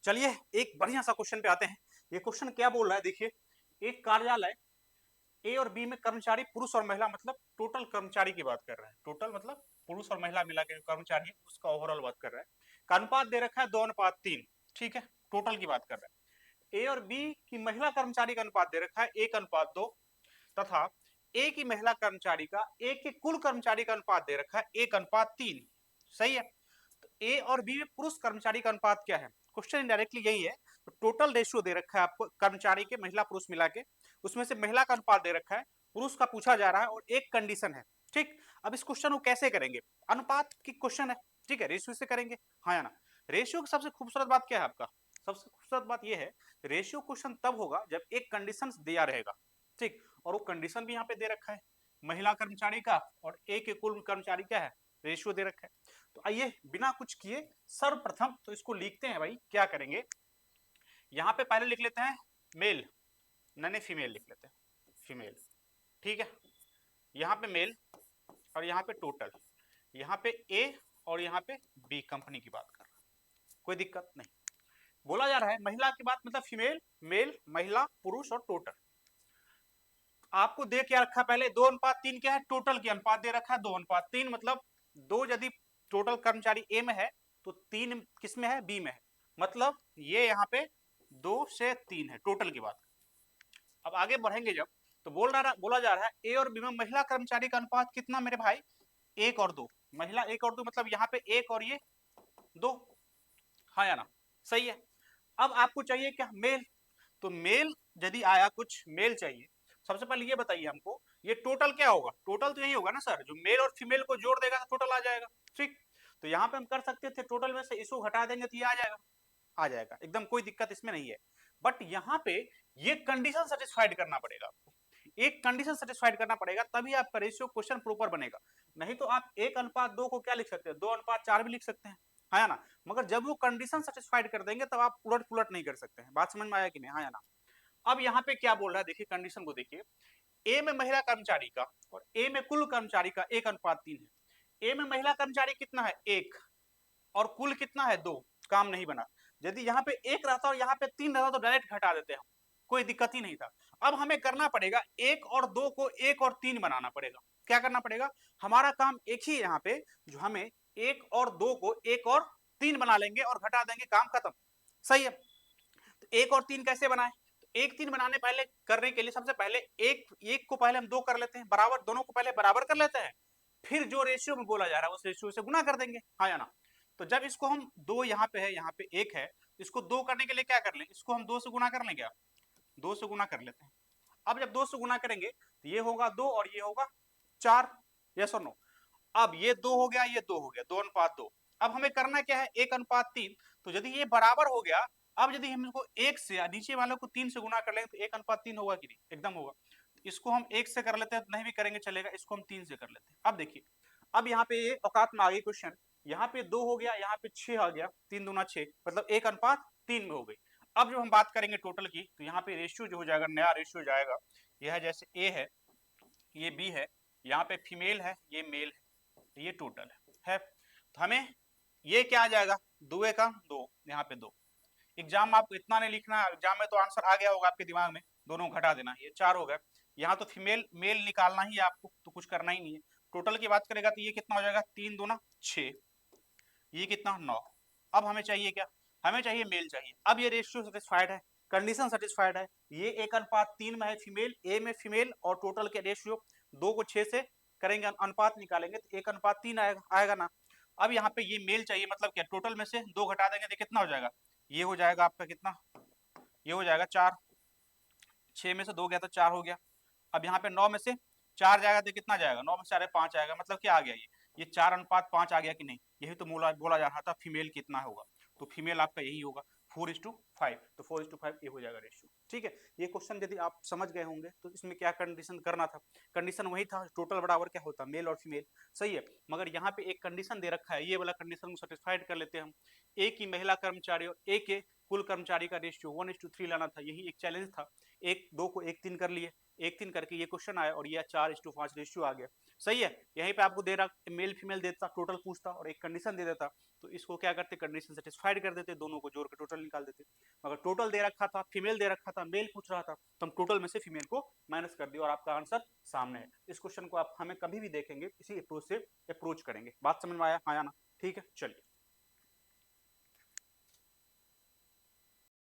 चलिए एक बढ़िया सा क्वेश्चन पे आते हैं। ये क्वेश्चन क्या बोल रहा है, देखिए। एक कार्यालय ए और बी में कर्मचारी पुरुष और महिला, मतलब टोटल कर्मचारी की बात कर रहा है। टोटल मतलब पुरुष और महिला मिला के कर्मचारी है, उसका ओवरऑल बात कर रहा है। का अनुपात दे रखा है 2:3। ठीक है, टोटल की बात कर रहा है। ए और बी की महिला कर्मचारी का अनुपात दे रखा है 1:2 तथा ए की महिला कर्मचारी का ए के कुल कर्मचारी का अनुपात दे रखा है 1:3। सही है। तो ए और बी में पुरुष कर्मचारी का अनुपात क्या है, क्वेश्चन इनडायरेक्टली यही है। तो टोटल रेशियो दे रखा है आपको कर्मचारी के, महिला पुरुष मिला के, उसमें से महिला का अनुपात दे रखा है, पुरुष का पूछा जा रहा है और एक कंडीशन है। ठीक, अब इस क्वेश्चन को कैसे करेंगे, अनुपात की क्वेश्चन है, ठीक है, रेशियो से करेंगे, हाँ या ना। रेशियो की सबसे खूबसूरत बात क्या है आपका, सबसे खूबसूरत बात यह है, रेशियो क्वेश्चन तब होगा जब एक कंडीशन दिया रहेगा। ठीक, और वो कंडीशन भी यहाँ पे दे रखा है, महिला कर्मचारी का और ए के कुल कर्मचारी क्या है, रेशियो दे रखा है। तो आइए बिना कुछ किए सर्वप्रथम तो इसको लिखते हैं भाई, क्या करेंगे, यहां पे पहले लिख लेते हैं मेल, नहीं फीमेल लिख लेते हैं, फीमेल। ठीक है, यहाँ पे मेल और यहाँ पे टोटल, यहाँ पे ए और यहाँ पे बी कंपनी की बात कर रहा है, कोई दिक्कत नहीं। बोला जा रहा है महिला की बात, मतलब फीमेल, मेल, महिला, पुरुष और टोटल। आपको दे क्या रखा पहले, 2:3 क्या है, टोटल की अनुपात दे रखा है 2:3, मतलब दो यदि टोटल कर्मचारी ए में है तो 3 किस में है, बी में है, मतलब ये यहाँ पे 2 से 3 है, टोटल की बात। अब आगे बढ़ेंगे जब, तो बोला जा रहा है ए और बी में महिला कर्मचारी का अनुपात कितना मेरे भाई, 1:2। महिला 1:2 मतलब यहाँ पे 1 और ये 2, हाँ या ना, सही है। अब आपको चाहिए क्या, मेल। तो मेल यदि आया, कुछ मेल चाहिए, सबसे पहले ये बताइए हमको, ये टोटल क्या होगा, टोटल तो यही होगा ना सर, जो मेल और फीमेल को जोड़ देगा तो टोटल आ जाएगा। ठीक, तो यहाँ पे हम कर सकते थे टोटल में से इसको घटा देंगे तो ये आ जाएगा, आ जाएगा एकदम, कोई दिक्कत इसमें नहीं है। बट यहाँ पे ये कंडीशन सेटिस्फाइड करना पड़ेगा आपको, एक कंडीशन सेटिस्फाइड करना पड़ेगा, तभी आपका रेशियो क्वेश्चन प्रॉपर बनेगा। नहीं तो आप 1:2 को क्या लिख सकते हैं, 2:4 भी लिख सकते हैं, है ना। मगर जब वो कंडीशन सेटिस्फाइड कर देंगे तब आप उलट पुलट नहीं कर सकते हैं। बात समझ में आया कि नहीं, हाँ या ना। अब यहाँ पे क्या बोल रहा है, देखिए कंडीशन को देखिए, ए में महिला कर्मचारी का और ए में कुल कर्मचारी का 1:3 है। ए में महिला कर्मचारी कितना है, 1, और कुल कितना है, 2, काम नहीं बना। यदि यहाँ पे 1 रहता और यहाँ पे 3 रहता तो डायरेक्ट घटा देते हम, कोई दिक्कत ही नहीं था। अब हमें करना पड़ेगा 1 और 2 को 1 और 3 बनाना पड़ेगा। क्या करना पड़ेगा, हमारा काम एक ही है यहाँ पे, जो हमें 1 और 2 को 1 और 3 बना लेंगे और घटा देंगे, काम खत्म। सही है। तो 1 और 3 कैसे बनाए, तो 1 3 बनाने पहले करने के लिए सबसे पहले एक एक को पहले हम 2 कर लेते हैं बराबर, दोनों को पहले बराबर कर लेते हैं, फिर जो रेशियो में बोला जा रहा है उस रेशियो से गुना कर देंगे, हाँ या ना। तो जब इसको हम 2 यहाँ पे है, यहाँ पे 1 है, इसको 2 करने के लिए क्या कर लें, इसको हम 2 से गुना कर लें, क्या 2 से गुना कर लेते हैं। अब जब 2 से गुना करेंगे तो ये होगा 2 और ये होगा 4, यस और नो। अब ये 2 हो गया, ये 2 हो गया, 2:2। अब हमें करना क्या है, 1:3। तो यदि ये बराबर हो गया, अब यदि हम इसको 1 से नीचे वालों को 3 से गुना कर लेंगे तो 1:3 होगा कि नहीं, एकदम होगा। तो इसको हम 1 से कर लेते हैं, नहीं भी करेंगे चलेगा, इसको हम 3 से कर लेते हैं। अब देखिए, अब यहाँ पे ये औकात में आ गई क्वेश्चन, यहाँ पे 2 हो गया, यहाँ पे 6 आ गया, 3 दूना 6, मतलब 1:3 में हो गई। अब जब हम बात करेंगे टोटल की, तो यहाँ पे रेशियो जो हो जाएगा, नया रेशियो जाएगा, यह है जैसे ए है, ये बी है, यहाँ पे फीमेल है, ये मेल है, ये टोटल है। तो हमें ये क्या आ जाएगा, 2 का 2, यहाँ पे 2। एग्जाम में आपको इतना नहीं लिखना, एग्जाम में तो आंसर आ गया होगा आपके दिमाग में, दोनों घटा देना, ये 4 हो गए। यहाँ तो फीमेल मेल निकालना ही है आपको, तो कुछ करना ही नहीं है। टोटल की बात करेगा तो ये कितना हो जाएगा, 3 दूना 6, ये कितना 9। अब हमें चाहिए क्या, हमें चाहिए मेल चाहिए। अब ये रेशियो सेटिस्फाइड है, कंडीशन सेटिस्फाइड है, ये 1:3 में है फीमेल, ए में फीमेल, और टोटल के रेशियो 2 को 6 से करेंगे, अनुपात निकालेंगे तो 1:3 आएगा ना। अब यहाँ पे ये मेल चाहिए, मतलब क्या, टोटल में से 2 घटा देंगे तो कितना हो जाएगा, ये हो जाएगा आपका कितना, ये हो जाएगा 4, 6 में से 2 गया तो 4 हो गया। अब यहाँ पे 9 में से 4 जाएगा तो कितना जाएगा, 9 में से 5 आएगा, मतलब क्या आ गया, ये 4:5 आ गया कि नहीं। यही तो बोला जा रहा था फीमेल कितना होगा, तो फीमेल आपका यही होगा 4:5, तो 4:5 ये हो जाएगा रेशियो। ठीक है, ये क्वेश्चन यदि आप समझ गए होंगे तो इसमें क्या कंडीशन करना था, कंडीशन वही था, टोटल बराबर क्या होता, मेल और फीमेल। सही है, मगर यहाँ पे एक कंडीशन दे रखा है, ये वाला कंडीशन को सेटिस्फाइड कर लेते हैं हम। ए की महिला कर्मचारी और ए के कुल कर्मचारी का रेशियो 1:3 लाना था, यही एक चैलेंज था। 1 2 को 1:3 कर लिए, 1:3 करके ये क्वेश्चन आया और ये 4:5 रेशियो आ गया। सही है, यहीं पे आपको दे रहा मेल फीमेल देता, टोटल पूछता और एक कंडीशन दे देता, तो इसको क्या करते, कंडीशन सेटिस्फाइड कर देते, दोनों को जोड़ के टोटल निकाल देते। अगर टोटल दे रखा था, फीमेल दे रखा था, मेल पूछ रहा था, तो हम टोटल में से फीमेल को माइनस कर दिया और आपका आंसर सामने है। इस क्वेश्चन को आप हमें कभी भी देखेंगे इसी अप्रोच से अप्रोच करेंगे। बात समझ में आया? हाँ या ना? ठीक है, चलिए।